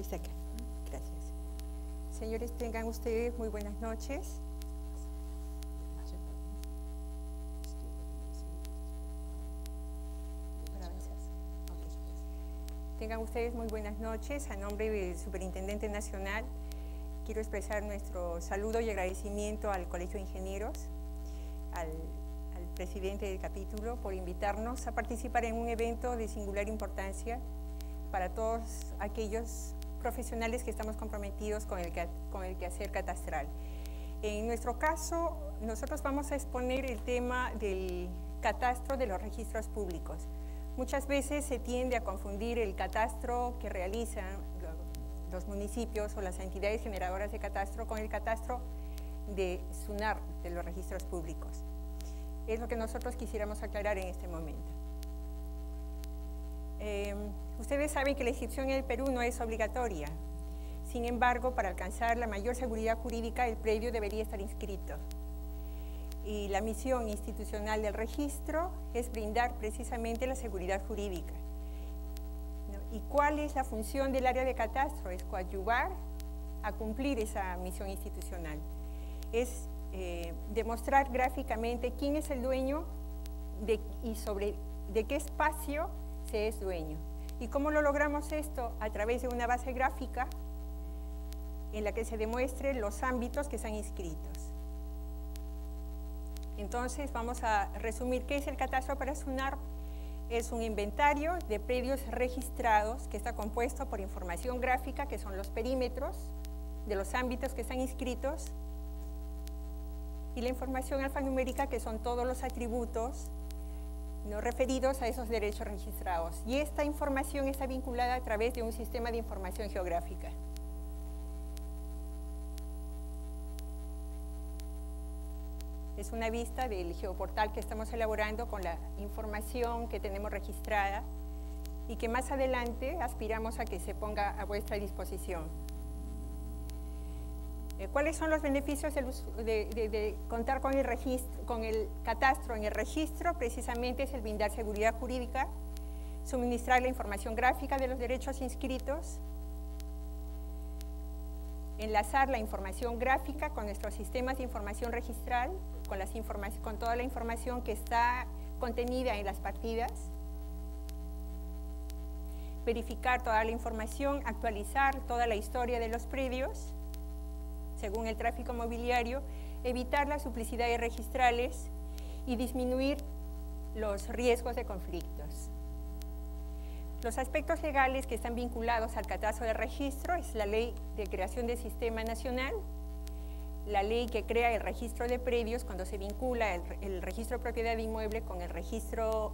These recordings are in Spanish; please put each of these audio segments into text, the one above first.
aquí está acá. Gracias. Señores, tengan ustedes muy buenas noches. Tengan ustedes muy buenas noches. A nombre del Superintendente Nacional, quiero expresar nuestro saludo y agradecimiento al Colegio de Ingenieros, al presidente del capítulo, por invitarnos a participar en un evento de singular importancia para todos aquellos profesionales que estamos comprometidos con el quehacer catastral. En nuestro caso, nosotros vamos a exponer el tema del catastro de los registros públicos. Muchas veces se tiende a confundir el catastro que realizan los municipios o las entidades generadoras de catastro con el catastro de SUNAR, de los registros públicos. Es lo que nosotros quisiéramos aclarar en este momento. Ustedes saben que la inscripción en el Perú no es obligatoria. Sin embargo, para alcanzar la mayor seguridad jurídica, el predio debería estar inscrito. Y la misión institucional del registro es brindar precisamente la seguridad jurídica. ¿No? ¿Y cuál es la función del área de catastro? Es coadyuvar a cumplir esa misión institucional. Es demostrar gráficamente quién es el dueño y sobre de qué espacio se es dueño. ¿Y cómo lo logramos esto? A través de una base gráfica en la que se demuestren los ámbitos que están inscritos. Entonces, vamos a resumir qué es el catastro para SUNAR. Es un inventario de predios registrados que está compuesto por información gráfica, que son los perímetros de los ámbitos que están inscritos, y la información alfanumérica, que son todos los atributos no referidos a esos derechos registrados. Y esta información está vinculada a través de un sistema de información geográfica. Es una vista del geoportal que estamos elaborando con la información que tenemos registrada y que más adelante aspiramos a que se ponga a vuestra disposición. ¿Cuáles son los beneficios de contar con el catastro en el registro? Precisamente es el brindar seguridad jurídica, suministrar la información gráfica de los derechos inscritos, enlazar la información gráfica con nuestros sistemas de información registral, con toda la información que está contenida en las partidas, verificar toda la información, actualizar toda la historia de los predios según el tráfico mobiliario, evitar las duplicidades registrales y disminuir los riesgos de conflictos. Los aspectos legales que están vinculados al catastro de registro es la Ley de Creación del Sistema Nacional, la ley que crea el registro de predios cuando se vincula el registro de propiedad de inmueble con el registro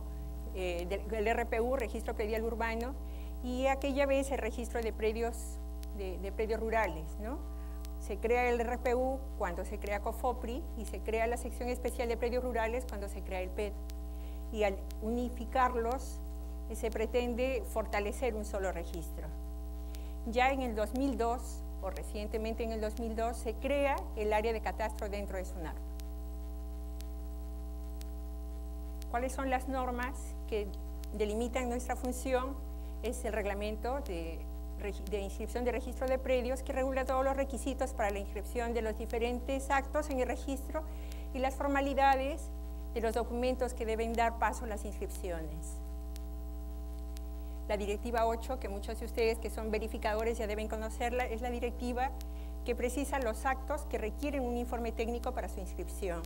del RPU, Registro Predial Urbano, y aquella vez el registro de predios, de predios rurales, ¿no? Se crea el RPU cuando se crea COFOPRI y se crea la sección especial de predios rurales cuando se crea el PET. Y al unificarlos se pretende fortalecer un solo registro. Ya en el 2002, o recientemente en el 2002, se crea el área de catastro dentro de SUNAR. ¿Cuáles son las normas que delimitan nuestra función? Es el reglamento de inscripción de registro de predios, que regula todos los requisitos para la inscripción de los diferentes actos en el registro y las formalidades de los documentos que deben dar paso a las inscripciones. La directiva 8, que muchos de ustedes que son verificadores ya deben conocerla, es la directiva que precisa los actos que requieren un informe técnico para su inscripción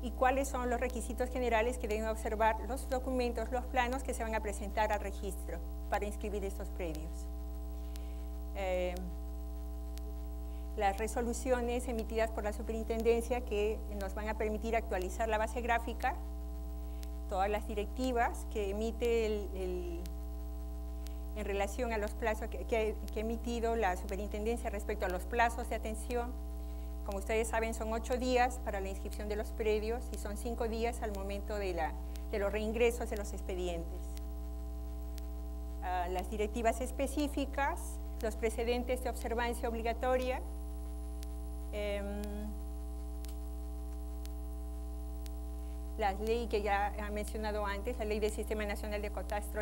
y cuáles son los requisitos generales que deben observar los documentos, los planos que se van a presentar al registro para inscribir estos predios. Las resoluciones emitidas por la Superintendencia que nos van a permitir actualizar la base gráfica, todas las directivas que emite en relación a los plazos que ha emitido la Superintendencia respecto a los plazos de atención. Como ustedes saben, son 8 días para la inscripción de los predios y son 5 días al momento de los reingresos de los expedientes. Las directivas específicas, los precedentes de observancia obligatoria, la ley que ya ha mencionado antes, la Ley del Sistema Nacional de Catastro,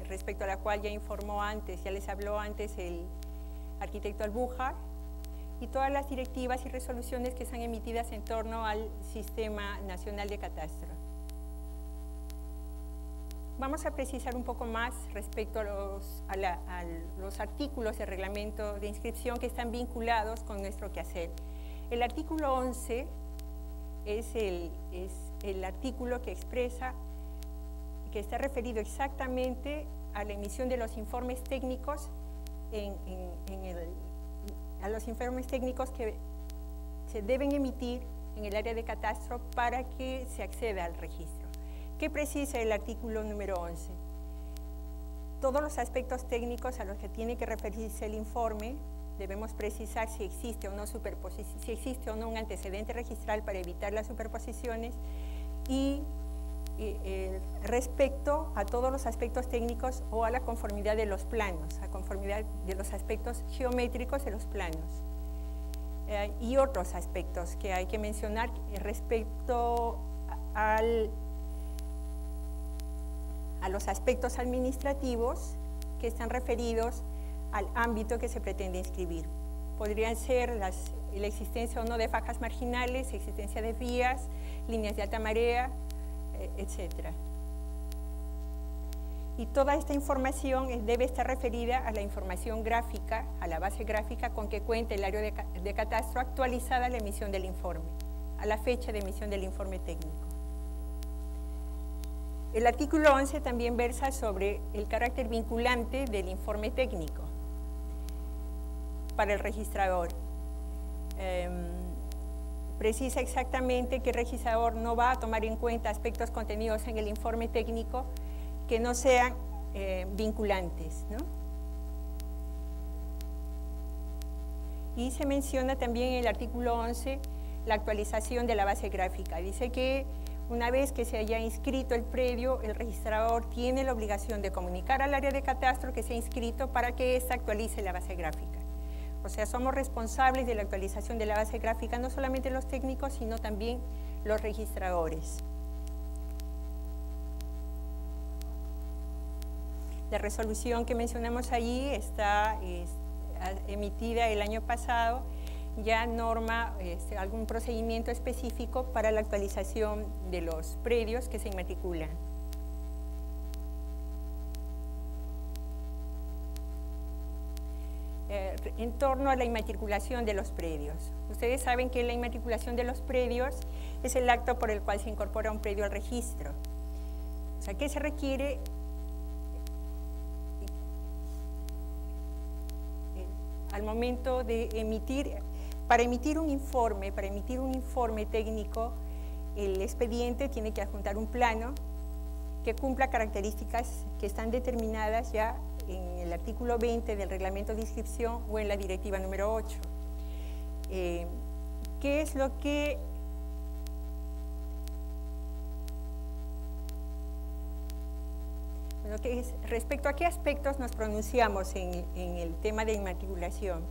respecto a la cual ya informó antes, ya les habló antes el arquitecto Albújar, y todas las directivas y resoluciones que están emitidas en torno al Sistema Nacional de Catastro. Vamos a precisar un poco más respecto a los artículos del reglamento de inscripción que están vinculados con nuestro quehacer. El artículo 11 es el artículo que expresa, que está referido exactamente a la emisión de los informes técnicos, a los informes técnicos que se deben emitir en el área de catastro para que se acceda al registro. ¿Qué precisa el artículo número 11? Todos los aspectos técnicos a los que tiene que referirse el informe, debemos precisar si existe o no si existe o no un antecedente registral para evitar las superposiciones y respecto a todos los aspectos técnicos o a la conformidad de los planos, a conformidad de los aspectos geométricos de los planos. Y otros aspectos que hay que mencionar respecto a los aspectos administrativos que están referidos al ámbito que se pretende inscribir. Podrían ser la existencia o no de fajas marginales, existencia de vías, líneas de alta marea, etc. Y toda esta información debe estar referida a la información gráfica, a la base gráfica con que cuenta el área de catastro actualizada a la emisión del informe, a la fecha de emisión del informe técnico. El artículo 11 también versa sobre el carácter vinculante del informe técnico para el registrador. Precisa exactamente que el registrador no va a tomar en cuenta aspectos contenidos en el informe técnico que no sean vinculantes, ¿no? Y se menciona también en el artículo 11 la actualización de la base gráfica. Dice que una vez que se haya inscrito el predio, el registrador tiene la obligación de comunicar al área de catastro que se ha inscrito para que ésta actualice la base gráfica. O sea, somos responsables de la actualización de la base gráfica, no solamente los técnicos, sino también los registradores. La resolución que mencionamos allí está emitida el año pasado, ya norma algún procedimiento específico para la actualización de los predios que se inmatriculan. En torno a la inmatriculación de los predios. Ustedes saben que la inmatriculación de los predios es el acto por el cual se incorpora un predio al registro. O sea, ¿qué se requiere? Al momento de para emitir un informe técnico, el expediente tiene que adjuntar un plano que cumpla características que están determinadas ya en el artículo 20 del reglamento de inscripción o en la directiva número 8. ¿Qué es lo que respecto a qué aspectos nos pronunciamos en el tema de inmatriculación?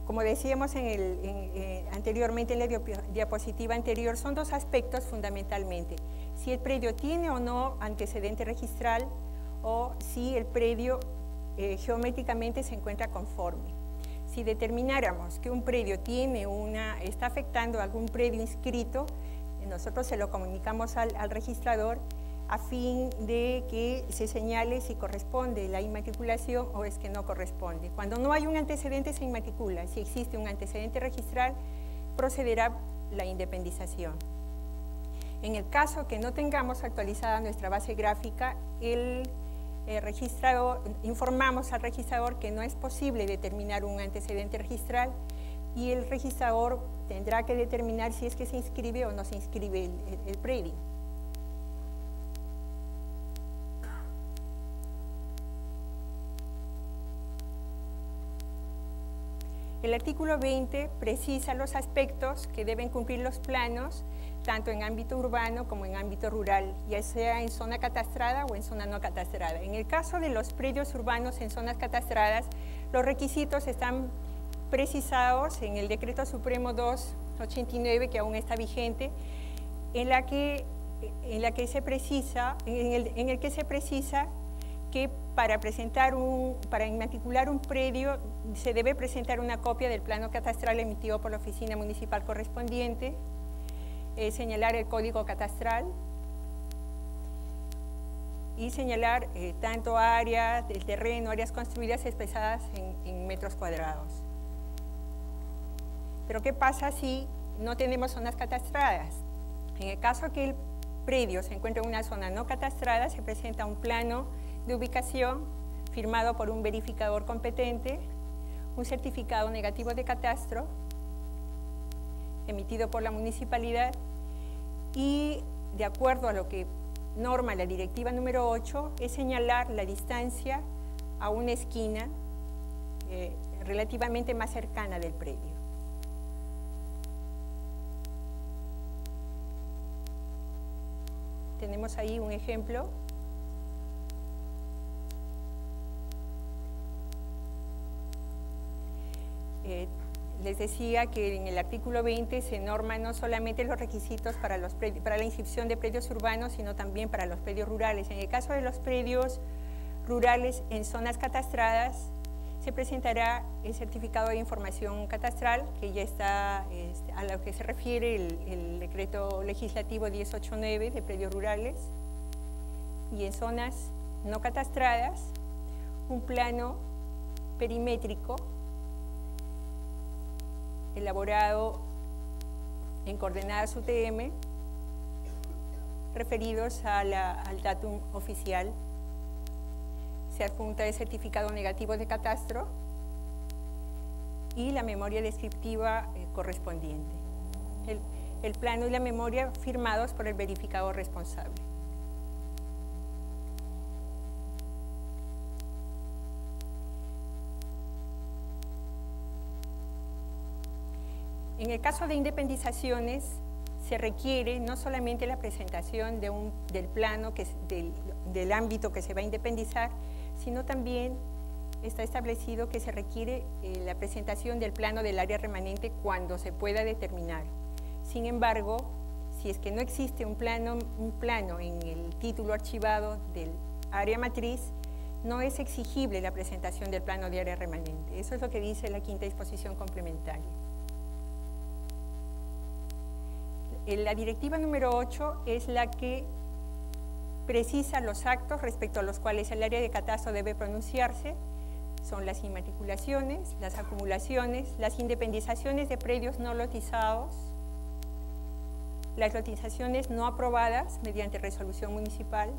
Como decíamos anteriormente en la diapositiva anterior, son dos aspectos fundamentalmente. Si el predio tiene o no antecedente registral o si el predio geométricamente se encuentra conforme. Si determináramos que un predio está afectando a algún predio inscrito, nosotros se lo comunicamos al registrador a fin de que se señale si corresponde la inmatriculación o es que no corresponde. Cuando no hay un antecedente se inmatricula, si existe un antecedente registral procederá la independización. En el caso que no tengamos actualizada nuestra base gráfica, informamos al registrador que no es posible determinar un antecedente registral y el registrador tendrá que determinar si es que se inscribe o no se inscribe el predio. El artículo 20 precisa los aspectos que deben cumplir los planos, tanto en ámbito urbano como en ámbito rural, ya sea en zona catastrada o en zona no catastrada. En el caso de los predios urbanos en zonas catastradas, los requisitos están precisados en el Decreto Supremo 289, que aún está vigente, en el que se precisa que para inmatricular un predio se debe presentar una copia del plano catastral emitido por la oficina municipal correspondiente, señalar el código catastral y señalar tanto áreas del terreno, áreas construidas expresadas en metros cuadrados. Pero ¿qué pasa si no tenemos zonas catastradas? En el caso que el predio se encuentra en una zona no catastrada, se presenta un plano de ubicación firmado por un verificador competente, un certificado negativo de catastro emitido por la municipalidad y, de acuerdo a lo que norma la directiva número 8, es señalar la distancia a una esquina relativamente más cercana del predio. Tenemos ahí un ejemplo. Les decía que en el artículo 20 se norman no solamente los requisitos para la inscripción de predios urbanos, sino también para los predios rurales. En el caso de los predios rurales en zonas catastradas, se presentará el certificado de información catastral, que ya está a lo que se refiere el decreto legislativo 1089 de predios rurales, y en zonas no catastradas, un plano perimétrico elaborado en coordenadas UTM referidos al datum oficial. Se adjunta el certificado negativo de catastro y la memoria descriptiva correspondiente. El plano y la memoria firmados por el verificador responsable. En el caso de independizaciones, se requiere no solamente la presentación del plano, del ámbito que se va a independizar, sino también está establecido que se requiere la presentación del plano del área remanente cuando se pueda determinar. Sin embargo, si es que no existe un plano en el título archivado del área matriz, no es exigible la presentación del plano de área remanente. Eso es lo que dice la quinta disposición complementaria. La directiva número 8 es la que precisa los actos respecto a los cuales el área de catastro debe pronunciarse. Son las inmatriculaciones, las acumulaciones, las independizaciones de predios no lotizados, las lotizaciones no aprobadas mediante resolución municipal,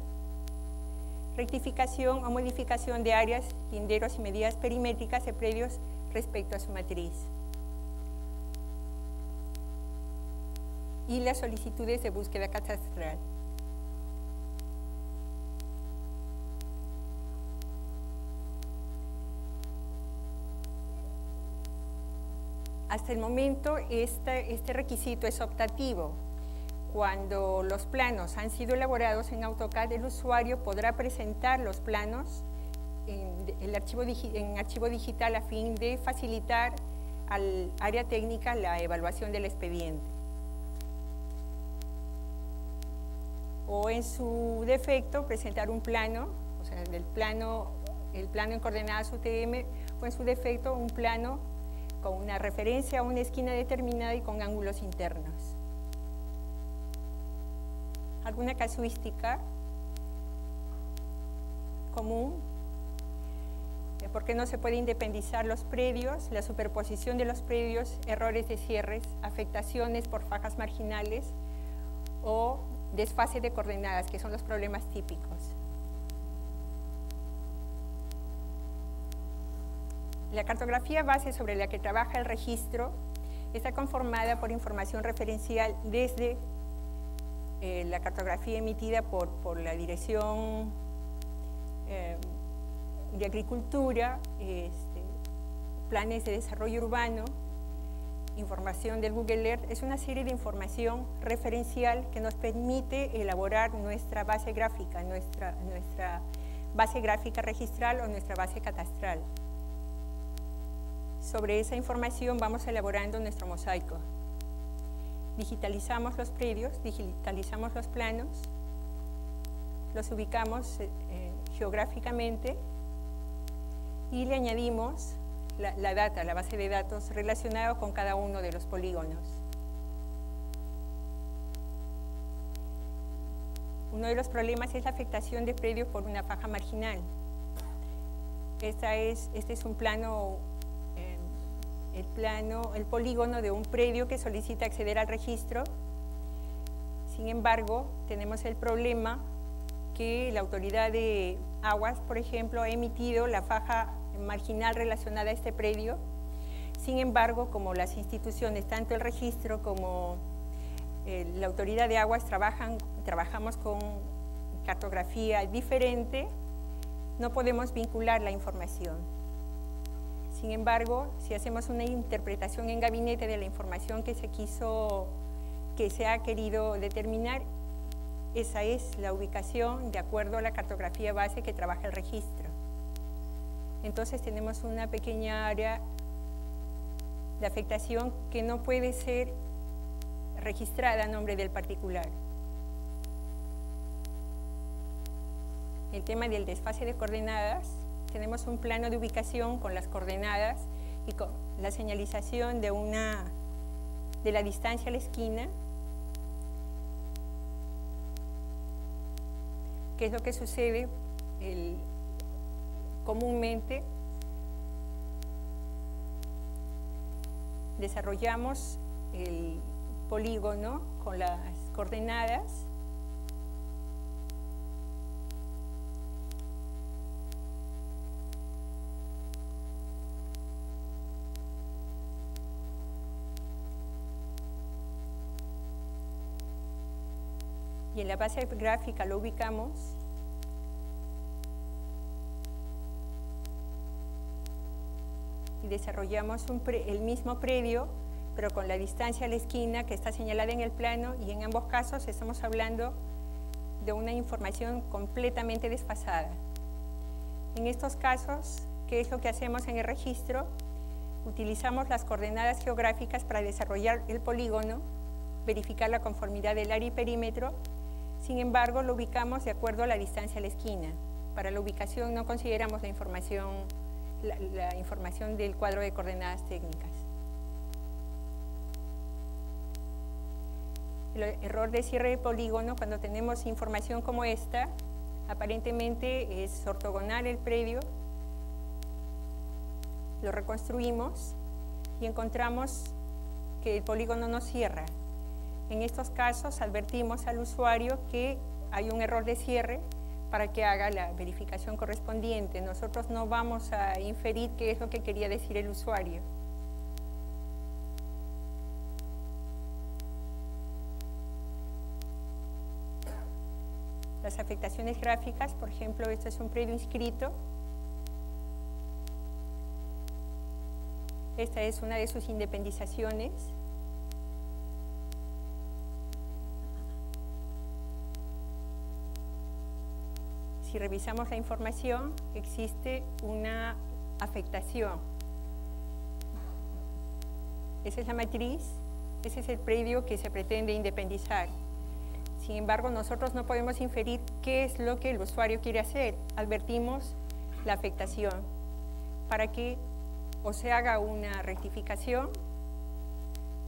rectificación o modificación de áreas, linderos y medidas perimétricas de predios respecto a su matriz, y las solicitudes de búsqueda catastral. Hasta el momento este requisito es optativo. Cuando los planos han sido elaborados en AutoCAD, el usuario podrá presentar los planos en archivo digital a fin de facilitar al área técnica la evaluación del expediente. O en su defecto presentar un plano, o sea, el plano en coordenadas UTM, o en su defecto un plano con una referencia a una esquina determinada y con ángulos internos. ¿Alguna casuística común? ¿Por qué no se puede independizar los predios? La superposición de los predios, errores de cierres, afectaciones por fajas marginales o desfase de coordenadas, que son los problemas típicos. La cartografía base sobre la que trabaja el registro está conformada por información referencial desde la cartografía emitida por la Dirección de Agricultura, planes de desarrollo urbano, información del Google Earth. Es una serie de información referencial que nos permite elaborar nuestra base gráfica, nuestra base gráfica registral o nuestra base catastral. Sobre esa información vamos elaborando nuestro mosaico. digitalizamos los predios, digitalizamos los planos, los ubicamos geográficamente y le añadimos la data, la base de datos relacionada con cada uno de los polígonos. Uno de los problemas es la afectación de predios por una faja marginal. Este es un plano, el polígono de un predio que solicita acceder al registro. Sin embargo, tenemos el problema que la autoridad de aguas, por ejemplo, ha emitido la faja marginal relacionada a este predio. Sin embargo, como las instituciones, tanto el registro como la autoridad de aguas trabajamos con cartografía diferente, no podemos vincular la información. Sin embargo, si hacemos una interpretación en gabinete de la información que se ha querido determinar, esa es la ubicación de acuerdo a la cartografía base que trabaja el registro. Entonces tenemos una pequeña área de afectación que no puede ser registrada a nombre del particular. El tema del desfase de coordenadas, tenemos un plano de ubicación con las coordenadas y con la señalización de la distancia a la esquina. ¿Qué es lo que sucede? Comúnmente desarrollamos el polígono con las coordenadas y en la base gráfica lo ubicamos y desarrollamos el mismo predio, pero con la distancia a la esquina que está señalada en el plano, y en ambos casos estamos hablando de una información completamente desfasada. En estos casos, ¿qué es lo que hacemos en el registro? Utilizamos las coordenadas geográficas para desarrollar el polígono, verificar la conformidad del área y perímetro. Sin embargo, lo ubicamos de acuerdo a la distancia a la esquina. Para la ubicación no consideramos la información del cuadro de coordenadas técnicas. El error de cierre de polígono, cuando tenemos información como esta, aparentemente es ortogonal el predio, lo reconstruimos y encontramos que el polígono no cierra. En estos casos advertimos al usuario que hay un error de cierre para que haga la verificación correspondiente. Nosotros no vamos a inferir qué es lo que quería decir el usuario. Las afectaciones gráficas, por ejemplo, este es un predio inscrito. Esta es una de sus independizaciones. Si revisamos la información, existe una afectación. Esa es la matriz, ese es el predio que se pretende independizar. Sin embargo, nosotros no podemos inferir qué es lo que el usuario quiere hacer. Advertimos la afectación para que o se haga una rectificación,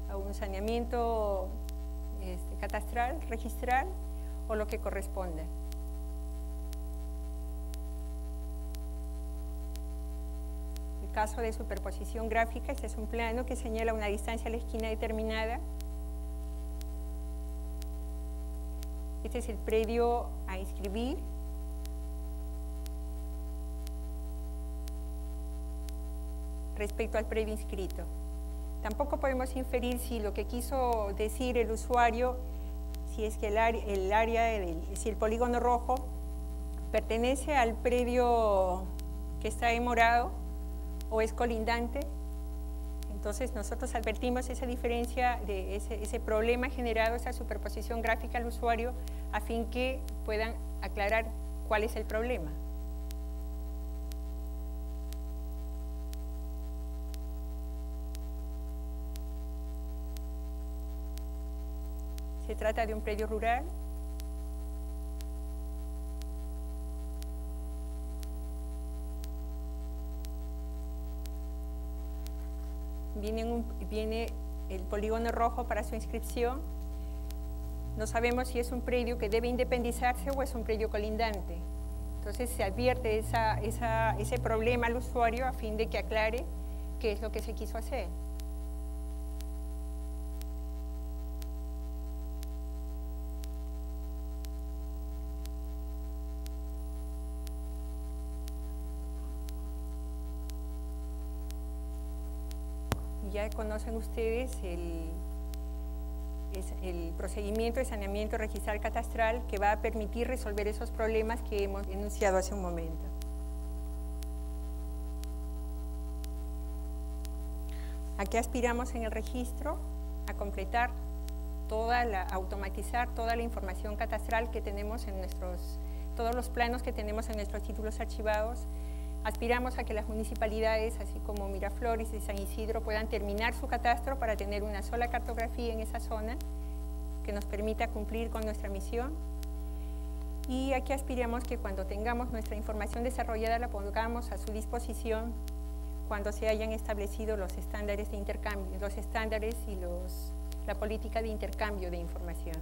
a un saneamiento catastral, registral, o lo que corresponda. El caso de superposición gráfica, este es un plano que señala una distancia a la esquina determinada. Este es el predio a inscribir. Respecto al predio inscrito. Tampoco podemos inferir si lo que quiso decir el usuario, si es que si el polígono rojo pertenece al predio que está en morado o es colindante. Entonces nosotros advertimos esa diferencia, de ese problema generado, esa superposición gráfica al usuario, a fin que puedan aclarar cuál es el problema. trata de un predio rural. Viene el polígono rojo para su inscripción. No sabemos si es un predio que debe independizarse o es un predio colindante. Entonces se advierte ese problema al usuario a fin de que aclare qué es lo que se quiso hacer. Ya conocen ustedes el procedimiento de saneamiento registral catastral que va a permitir resolver esos problemas que hemos enunciado hace un momento. ¿A qué aspiramos en el registro? A completar automatizar toda la información catastral que tenemos en todos los planos que tenemos en nuestros títulos archivados. Aspiramos a que las municipalidades, así como Miraflores y San Isidro, puedan terminar su catastro para tener una sola cartografía en esa zona que nos permita cumplir con nuestra misión. Y aquí aspiramos que cuando tengamos nuestra información desarrollada la pongamos a su disposición cuando se hayan establecido los estándares de intercambio, los estándares y la política de intercambio de información.